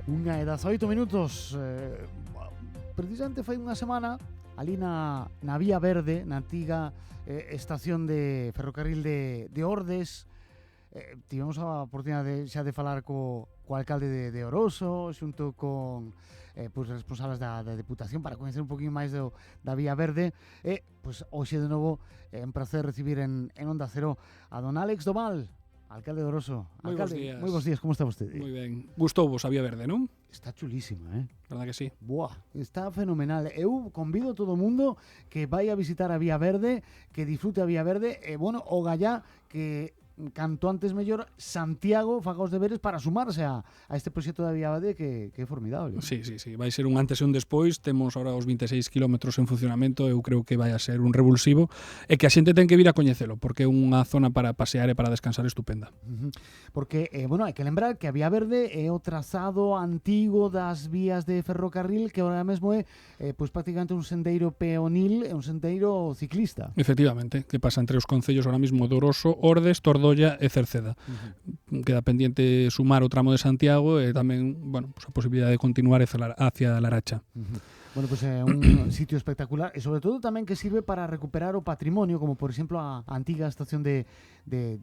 Unha e 18 minutos. Precisamente fai unha semana ali na Vía Verde, na antiga estación de ferrocarril de Ordes, tivemos a oportunidade xa de falar co alcalde de Oroso, xunto con pois, responsables da Deputación para coñecer un poquinho máis da Vía Verde. Pois, hoxe de novo un placer recibir en Onda Cero a don Álex Doval, alcalde de Oroso. Moi bons días. Moi bons días, como está vostede? Moi ben. Gustou vos a Vía Verde, non? Está chulísima, Verdad que sí? Buah, está fenomenal. Eu convido a todo o mundo que vai a visitar a Vía Verde, que disfrute a Vía Verde, e, bueno, o gallá que canto antes mellor Santiago faga os deberes para sumarse a este proxecto da Vía Verde que é formidable. Sí. Vai ser un antes e un despois. Temos ahora os 26 kilómetros en funcionamento. Eu creo que vai a ser un revulsivo e que a xente ten que vir a coñecelo, porque é unha zona para pasear e para descansar estupenda. Porque, bueno, hai que lembrar que a Vía Verde é o trazado antigo das vías de ferrocarril que ahora mesmo é pois prácticamente un sendeiro peonil e un sendeiro ciclista. Efectivamente, que pasa entre os concellos ahora mismo de Oroso, Ordes, Tordolla e Cerceda. Queda pendiente sumar o tramo de Santiago e tamén, bueno, pues a posibilidade de continuar hacia Laracha. Bueno, pues é un sitio espectacular e sobre todo tamén que sirve para recuperar o patrimonio, como por exemplo a antiga estación de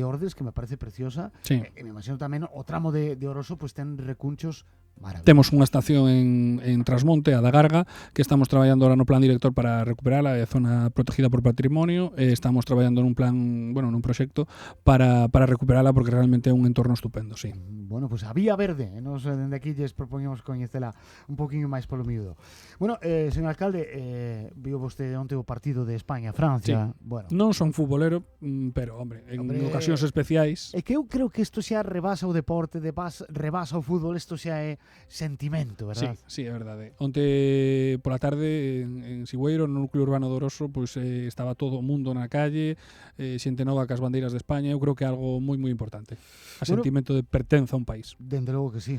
Ordes, que me parece preciosa. Sí. E me imagino tamén o tramo de Oroso pues ten recunchos maravillosos. Temos unha estación en Trasmonte, a da Garga, que estamos traballando ahora no plan director para recuperala, é zona protegida por patrimonio, e estamos traballando nun plan, bueno, nun proxecto para recuperala porque realmente é un entorno estupendo, sí. Bueno, pues a Vía Verde, nos dende aquí lles propoñemos coñecela un poquinho máis polo miúdo. Bueno, señor alcalde, viu vostede onte o partido de España-Francia. Sí. Bueno, Non son futbolero, pero, hombre, en ocasións especiais. É que eu creo que isto xa rebasa o deporte, rebasa o fútbol, isto xa é sentimento, verdad? Sí, é verdade. Onte pola tarde en Sigüeiro, no núcleo urbano de Oroso, pois estaba todo o mundo na calle, xente nova cas bandeiras de España. Eu creo que é algo moi importante. Sentimento de pertenza a un país. Dende logo que sí.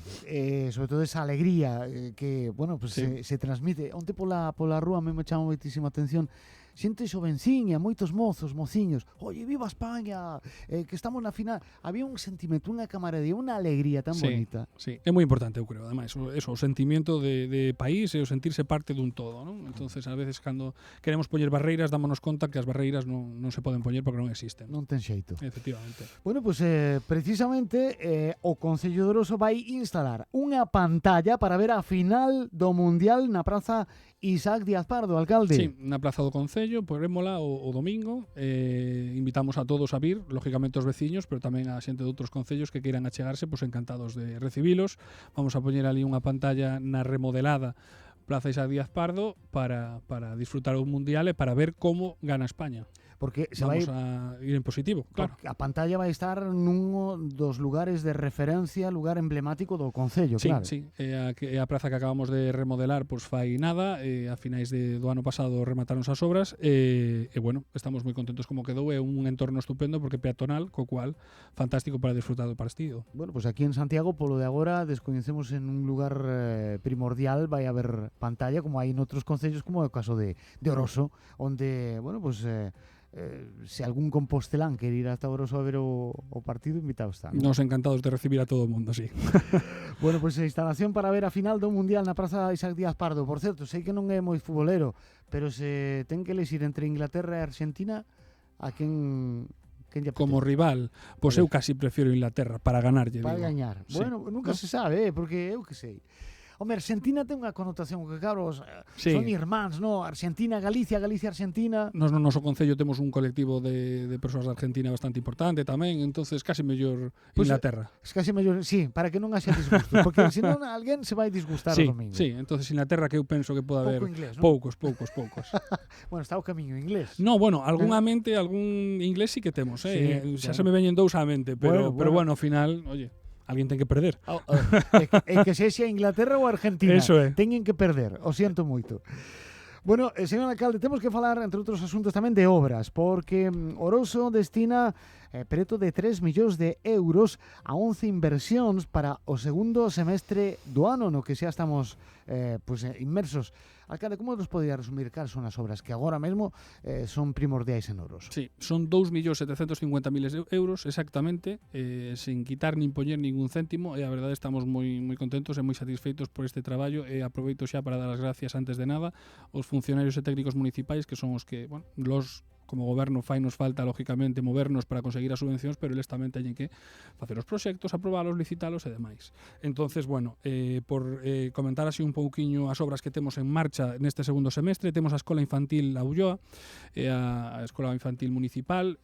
Sobre todo esa alegría que, bueno, pues Sí. se transmite. Onte pola rúa me chama moitísima atención xente xovenciña, moitos mozos, mociños. Oye, viva España, que estamos na final. Había un sentimento, unha camaradía, unha alegría tan bonita. Sí, é moi importante, eu creo. Ademais, o sentimento de país e o sentirse parte dun todo, non? Entonces, a veces, cando queremos poñer barreiras, dámonos conta que as barreiras non se poden poñer porque non existen. Non ten xeito. Efectivamente. Bueno, pues precisamente o Concello de Oroso vai instalar unha pantalla para ver a final do Mundial na Praza Isaac Díaz Pardo, alcalde. Sí, na Praza do Concello, porémola o domingo. Invitamos a todos a vir, lógicamente os veciños, pero tamén a xente de outros concellos que queiran achegarse, pois encantados de recibilos. Vamos a poñer ali unha pantalla na remodelada Praza Isaac Díaz Pardo para disfrutar o Mundial e para ver como gana España. Porque se Vamos vai a ir en positivo, claro. A pantalla vai estar nun dos lugares de referencia, lugar emblemático do Concello, Sí, claro. sí. A praza que acabamos de remodelar pois fai nada, a finais do ano pasado rematáronse as obras e bueno, estamos moi contentos como quedou. É un entorno estupendo porque peatonal, co cual fantástico para disfrutar do partido. Bueno, pues aquí en Santiago, polo de agora, descoñecemos en un lugar primordial, vai haber pantalla, como hai noutros concellos, como é o caso de Oroso, onde, bueno, pues se algún compostelán quere ir hasta Oroso a ver o partido, invitado está, ¿no? Nos encantados de recibir a todo o mundo, sí. Bueno, pues a instalación para ver a final do Mundial na Praza Isaac Díaz Pardo. Por certo, sei que non é moi futbolero, pero se ten que elegir entre Inglaterra e Argentina, a quen lle apetece? Como rival, pois eu casi prefiero Inglaterra para ganarlle. Para digo. gañar. Sí. Bueno, nunca se sabe, porque eu que sei. Home, Argentina ten unha connotación que, claro, Sí. son irmáns, no? Argentina, Galicia, Galicia, Argentina. Nos no noso concello temos un colectivo de persoas de Argentina bastante importante tamén, entonces casi mellor Pois, Inglaterra. Es casi mellor, sí, para que non haxa disgustos, porque senón alguén se vai disgustar Sí, o domingo. sí, entonces Inglaterra que eu penso que pode haber Pouco inglés, ¿no? poucos. Bueno, está o camiño inglés. No, bueno, algunha mente, algún inglés sí que temos, Sí, xa bueno. se me veñen dous á mente, pero Bueno. ao final, oye, alguén ten que perder. E que sexa Inglaterra ou Argentina. Eso é. Teñen que perder, o siento moito. Bueno, señor alcalde, temos que falar, entre outros asuntos, tamén de obras, porque Oroso destina preto de 3 millóns de euros a 11 inversións para o segundo semestre do ano no que xa estamos inmersos. Alcalde, como nos podría resumir cal son as obras que agora mesmo son primordiais en Ouroso? Sí, son 2.750.000 euros exactamente, sin quitar nin poñer ningún céntimo, e a verdade estamos moi contentos e moi satisfeitos por este traballo, e aproveito xa para dar as gracias antes de nada aos funcionarios e técnicos municipais que son os que, como goberno fainos falta, lógicamente, movernos para conseguir as subvencións, pero eles tamén teñen que facer os proxectos, aprobalos, licitalos e demais. Entonces, por comentar así un pouquiño as obras que temos en marcha neste segundo semestre, temos a Escola Infantil La Ulloa, a Escola Infantil Municipal,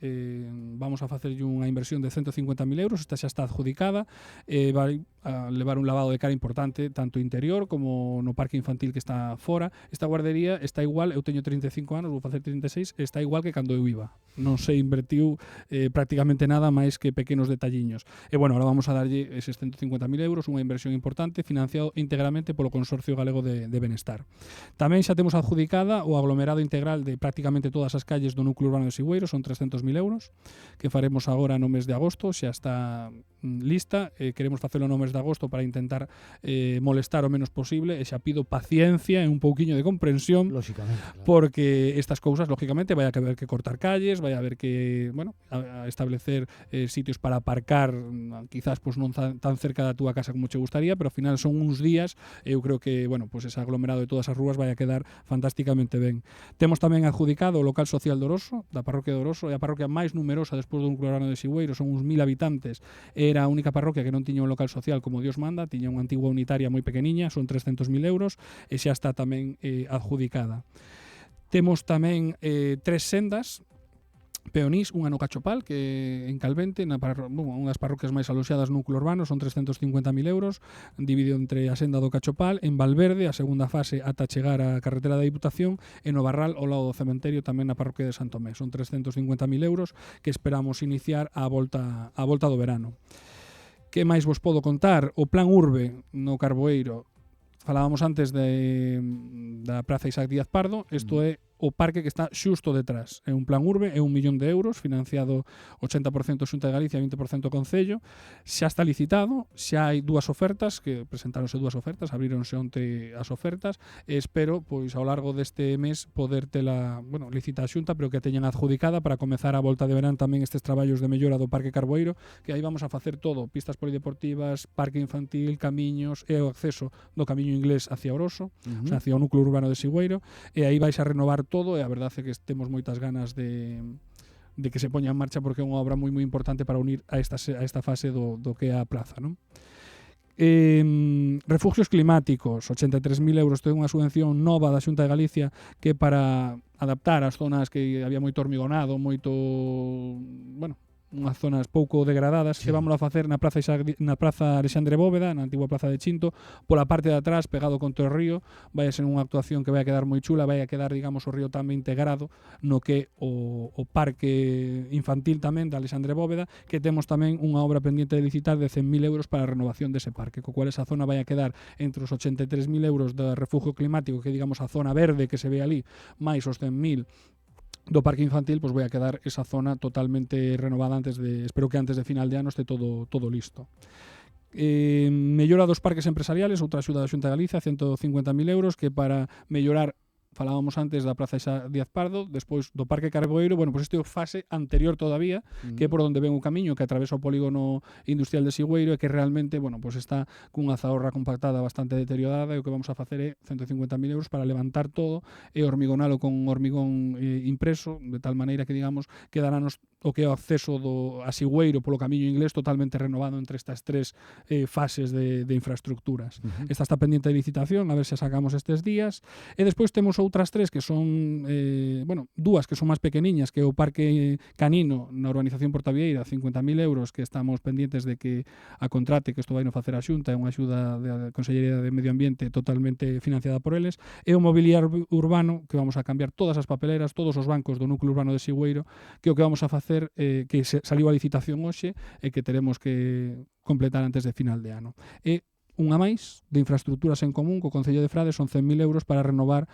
vamos a facerlle unha inversión de 150.000 euros, esta xa está adjudicada, vai a levar un lavado de cara importante, tanto interior como no parque infantil que está fora. Esta guardería está igual, eu teño 35 anos, vou facer 36, está igual que cando eu iba. Non se invertiu prácticamente nada máis que pequenos detalliños. E ahora vamos a darlle eses 150.000 euros, unha inversión importante, financiado íntegramente polo Consorcio Galego de Benestar. Tamén xa temos adjudicada o aglomerado integral de prácticamente todas as calles do núcleo urbano de Sigüeiro, son 300.000 euros, que faremos agora no mes de agosto, xa está lista, queremos facelo no mes de agosto para intentar molestar o menos posible, e xa pido paciencia e un pouquiño de comprensión, lógicamente, claro. Porque estas cousas, lógicamente, vai a haber que cortar calles, vai a haber que, a establecer sitios para aparcar, quizás non tan cerca da túa casa como che gustaría, pero ao final son uns días, eu creo que, ese aglomerado de todas as rúas vai a quedar fantásticamente ben. Temos tamén adjudicado o local social de Ouroso, da parroquia de Ouroso, é a parroquia máis numerosa despois do núcleo urbano de Sigüeiro, son uns 1.000 habitantes, era a única parroquia que non tiña un local social como Dios manda, tiña unha antigua unitaria moi pequeniña, son 300.000 euros, e xa está tamén adjudicada. Temos tamén 3 sendas peonís, unha no Cachopal, que en Calvente, unha das parroquias máis aloxadas no núcleo urbano, son 350.000 euros, dividido entre a senda do Cachopal, en Valverde, a segunda fase ata chegar á carretera da Diputación, e no Barral, ao lado do cementerio, tamén na parroquia de Santomé. Son 350.000 euros que esperamos iniciar á volta do verano. Que máis vos podo contar? O Plan Urbe no Carboeiro. Falábamos antes da Praza Isaac Díaz Pardo, isto é o parque que está xusto detrás. É un plan urbe, é 1 millón de euros, financiado 80% Xunta de Galicia e 20% Concello. Xa está licitado, xa hai dúas ofertas, que presentáronse dúas ofertas, abríronse onte as ofertas, e espero, ao largo deste mes, poder tela, licitar a Xunta, pero que teñan adjudicada para comezar a volta de verán tamén estes traballos de mellora do Parque Carboeiro, que aí vamos a facer todo, pistas polideportivas, parque infantil, camiños, e o acceso do camiño inglés hacia Ouroso, o sea, hacia o núcleo urbano de Sigüeiro, e aí vais a renovar todo, e a verdade é que temos moitas ganas de que se poña en marcha, porque é unha obra moi importante para unir a esta fase do que é a praza, non? Refugios climáticos, 83.000 euros, ten unha subvención nova da Xunta de Galicia que para adaptar as zonas que había moito hormigonado, unhas zonas pouco degradadas, que vamos a facer na Praza Alexandre Bóveda, na antigua Praza de Chinto, pola parte de atrás, pegado contra o río. Vai a ser unha actuación que vai a quedar moi chula, vai a quedar, digamos, o río tamén integrado no que o parque infantil tamén da Alexandre Bóveda, que temos tamén unha obra pendiente de licitar de 100.000 euros para a renovación dese parque, co cual esa zona vai a quedar entre os 83.000 euros do refugio climático, que digamos a zona verde que se ve ali, máis os 100.000 do parque infantil, vai a quedar esa zona totalmente renovada espero que antes de final de ano este todo listo. Mellora dos parques empresariales, outra axuda da Xunta de Galicia, 150.000 euros, que para mellorar, falábamos antes da Praza Isaac Díaz Pardo, despois do Parque Carboeiro, este é fase anterior todavía, que é por onde ven o camiño que atravesa o polígono industrial de Sigüeiro, e que realmente, está cunha zahorra compactada bastante deteriorada, e o que vamos a facer é 150.000 euros para levantar todo e hormigonalo con hormigón impreso, de tal maneira que, digamos, quedarános o que é o acceso a Sigüeiro polo camiño inglés totalmente renovado entre estas tres fases de infraestructuras. Esta está pendiente de licitación, a ver se sacamos estes días, e despois temos outras tres que son, dúas que son máis pequeniñas, que é o Parque Canino na urbanización Portavieira, 50.000 euros, que estamos pendientes de que a contrate, que isto vai non facer a Xunta, é unha axuda da Consellería de Medio Ambiente totalmente financiada por eles, e o mobiliario urbano, que vamos a cambiar todas as papeleras, todos os bancos do núcleo urbano de Sigüeiro, que o que vamos a facer, que saliu a licitación hoxe, e que teremos que completar antes de final de ano. E unha máis de infraestructuras en común co Concello de Frade, son 100.000 euros para renovar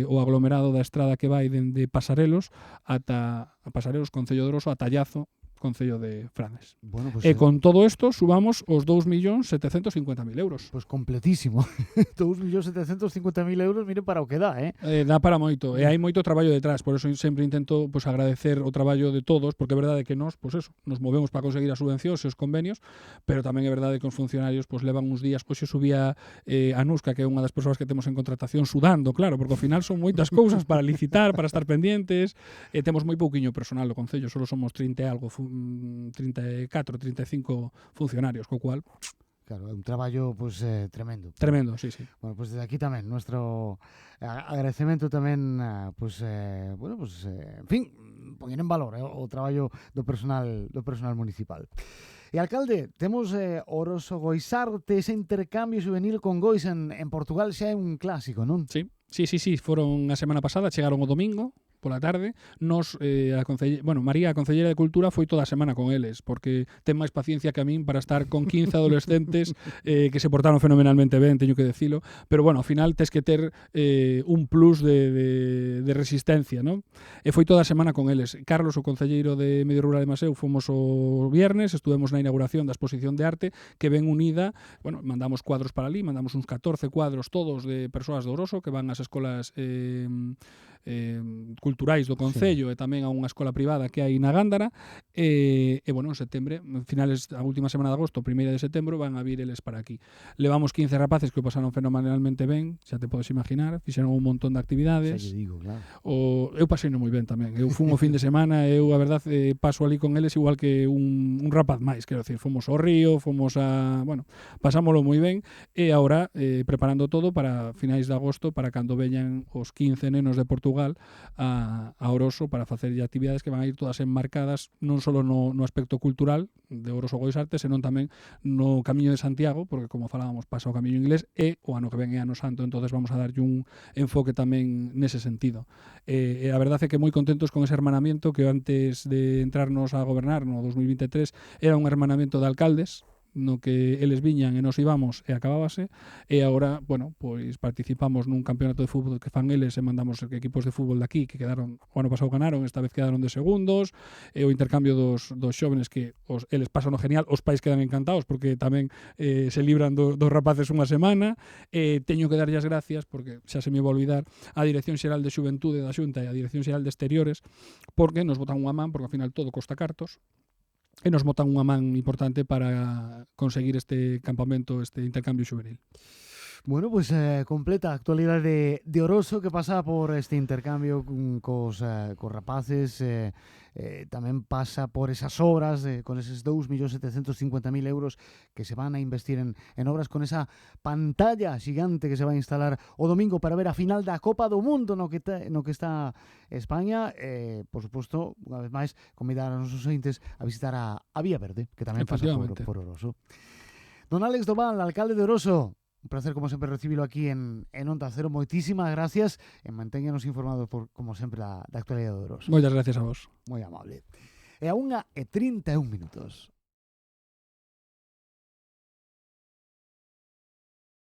o aglomerado da estrada que vai dende Pasarelos ata Pasarelos, Concello de Ouroso, a Tallazo, Concello de Franes. Bueno, pues, E con todo isto subamos os 2.750.000 euros. Pues completísimo. 2.750.000 euros, mire para o que dá, Dá para moito, e hai moito traballo detrás, por eso sempre intento pues, agradecer o traballo de todos, porque é verdade que nós, pues eso, nos movemos para conseguir as subvencións e os convenios, pero tamén é verdade que os funcionarios pues, levan uns días, hoxe subía a Nusca, que é unha das persoas que temos en contratación, sudando, claro, porque ao final son moitas cousas para licitar, para estar pendientes, e temos moi pouquiño personal do Concello, solo somos 30 e algo, 34, 35 funcionarios, co cual... Claro, é un traballo pues, tremendo. Tremendo, sí, sí. Bueno, pues desde aquí tamén nuestro agradecemento tamén bueno, pues en fin, poñer en valor o traballo do personal municipal. E alcalde, temos Oroso Goisarte, ese intercambio juvenil con Gois en Portugal xa é un clásico, non? Sí, foron a semana pasada, chegaron o domingo pola tarde, nos María, a Concelleira de Cultura, foi toda a semana con eles, porque ten máis paciencia que a min para estar con 15 adolescentes que se portaron fenomenalmente ben, teño que decilo, pero bueno, ao final tes que ter un plus de resistencia, non? E foi toda a semana con eles. Carlos, o concelleiro de Medio Rural de Maseu, fomos o viernes, estuvemos na inauguración da exposición de arte que ven unida, bueno, mandamos cuadros para ali, mandamos uns 14 cuadros todos de persoas de Oroso que van ás escolas culturais do Concello, sí, e tamén a unha escola privada que hai na Gándara, e bueno, en setembro, finales a última semana de agosto, 1ª de setembro, van a vir eles para aquí. Levamos 15 rapaces que o pasaron fenomenalmente ben, xa te podes imaginar, fixeron un montón de actividades. Xa lle digo, claro. Eu paseino moi ben tamén. Eu fun o fin de semana, eu a verdade paso ali con eles igual que un rapaz máis, quero decir, fomos ao río, fomos a, bueno, pasámolo moi ben, e agora preparando todo para finais de agosto, para cando veñan os 15 nenos de Portugal a Oroso para facer actividades que van a ir todas enmarcadas non só no aspecto cultural de Oroso Goisarte, senón tamén no Camiño de Santiago, porque como falábamos pasa o Camiño Inglés e o ano que ven é Ano Santo, entonces vamos a darlle un enfoque tamén nese sentido. E a verdade é que moi contentos con ese hermanamiento que antes de entrarnos a gobernar no 2023 era un hermanamiento de alcaldes, no que eles viñan e nos íbamos e acabábase, e agora, bueno, pois participamos nun campeonato de fútbol que fan eles e mandamos equipos de fútbol de aquí que quedaron, o ano pasado ganaron, esta vez quedaron de segundos, e o intercambio dos xóvenes que eles pasan o genial, os pais quedan encantados porque tamén se libran dos rapaces unha semana, e teño que darlle as gracias, porque xa se me vai olvidar, a Dirección Xeral de Xuventude da Xunta e a Dirección Xeral de Exteriores, porque nos botan unha man, porque ao final todo costa cartos, e nos botan unha man importante para conseguir este campamento, este intercambio juvenil. Bueno, pues completa a actualidade de Oroso que pasa por este intercambio cos rapaces, tamén pasa por esas obras con eses 2.750.000 euros que se van a investir en obras, con esa pantalla xigante que se va a instalar o domingo para ver a final da Copa do Mundo no que está España. Por suposto, unha vez máis, convidar a nosos ointes a visitar a Vía Verde, que tamén pasa por Oroso. Don Álex Doval, alcalde de Oroso, un placer, como sempre, recibilo aquí en Onda Cero. Moitísimas gracias e mantéñanos informados, como sempre, da actualidade de Oroso. Moitas gracias a vos. Moi amable. E a 1:31 minutos.